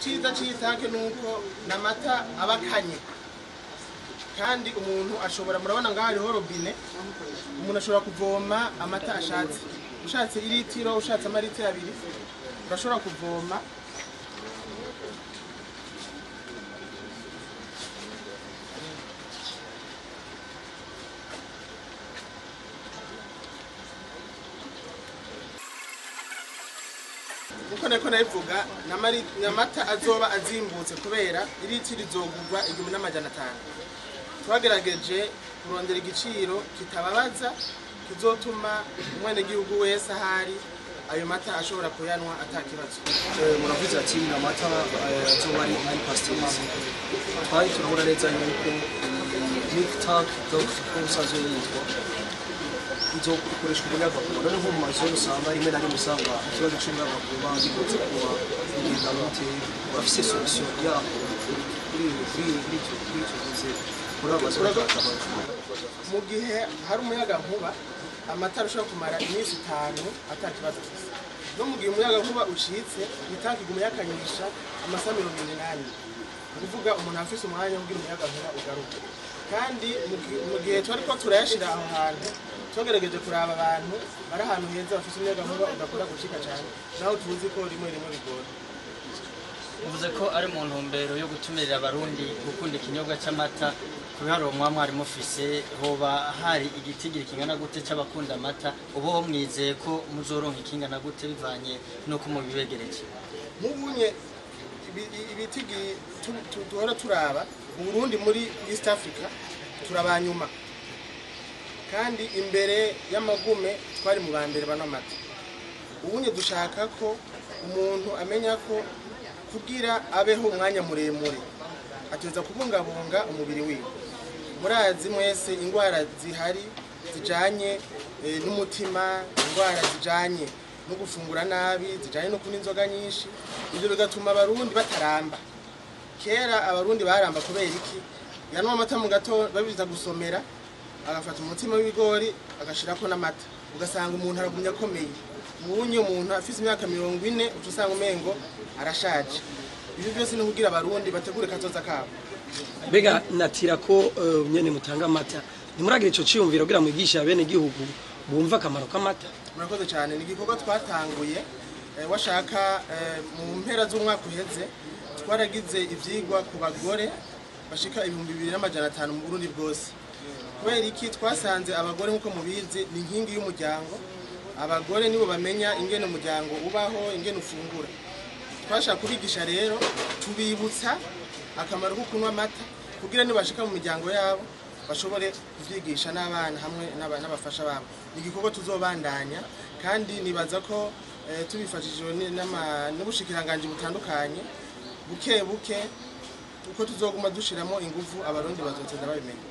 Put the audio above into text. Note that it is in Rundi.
icyiza cy'itanke nuko n'amata aba akanye kandi umuntu ashobora, murabona ngaho hariho robine, umuntu ashobora kuvoma amata ashatse, ushatse iritiro, ushatse amaritiro 2 urashobora kuvoma. Uko nako nabivuga, n'amata azoba azimbutse kubera iritiro rizogurwa 1500. Twagerageje kurondera igiciro kitababaza kizotuma umwenegihugu wese ahari ayo mata ashobora kuyanwa atakibazo. Muravuze ati n'amata azoba ari pasteurize. Twari turabona neza yuko milk tank usanzwe yitwa izokoreshwa umuyagankuba. None nko mu mazu usanga rimwe na rimwe usanga ikibazo cy'umuyagankuba gikotse kuba kugenda gute, urafise solution yaho kuri icyo mu gihe hari umuyagankuba amatara ushobora kumara iminsi 5 atakibazo afise. No mu gihe umuyagankuba ucitse itanki iguma yakanyisha amasaha 80. Kuvuga umuntu afise umwanya wo kugira umuyagankuba ugaruka. Kandi mu gihe twari ko turayashira aho hantu twagerageje kuraba abantu bari ahantu heza bafise umuyagankuba udakora gushika cyane, naho tuzi ko rimwe bigora. Uvuze ko ari mu ntumbero yo gutumirira abarundi gukunda ikinyobwa cy'amata. Kubiharo mwari mufise, hoba hari igitigiri kingana gute cy'abakunda amata, ubo mwizeye ko muzoronka ikingana gute bivanye nuko mubibegereje? Mubunye ibitigi duhora turaba mu Burundi, muri East Africa turabanyuma, kandi imbere y'amagume twari mu bambere banamata. Ubunye dushaka ko umuntu amenya ko kugira abeho umwanya muremure ateza kubungabunga umubiri wiwe. Murazi mwese ingwara zihari zijanye n'umutima, ingwara zijanye no gufungura nabi, zijanye no kunywa inzoga nyinshi. Ibyo bigatuma abarundi bataramba. Kera abarundi baramba kubera iki? Yanwa amata mu gato babita gusomera, agafata umutima w'ibigori agashirako n'amata, ugasanga umuntu aragumya akomeye. Ubunye umuntu afise imyaka 40 ucusanga umengo arashaje. Ibi byose ni kugira abarundi bategure kazoza kabo. Bega natira ko nyene mutanga amata, nimuragira ico ciyumviro kugira mwigisha bene gihugu bumva akamaro k'amata. Murakoze cyane, ni igikorwa twatanguye washaka mu mpera z'umwaka uheze. Twaragize ivyigwa ku bagore bashika 2500 mu Burundi bwose. Kubera iki? Twasanze abagore nkuko mubizi ni inkingi y'umuryango. Abagore nibo bamenya ingene umuryango ubaho, ingene ufungura. Twashaka kubigisha rero, tubibutsa akamaro ko kunywa amata kugira nibashika mu miryango yabo bashobore kuvyigisha n'abana hamwe n'abafasha babo. Igikorwa tuzobandanya, kandi nibaza ko tubifashijwe n'ubushikiranganje butandukanye, buke uko tuzoguma dushiramo ingufu abarundi bazoteza babimenya.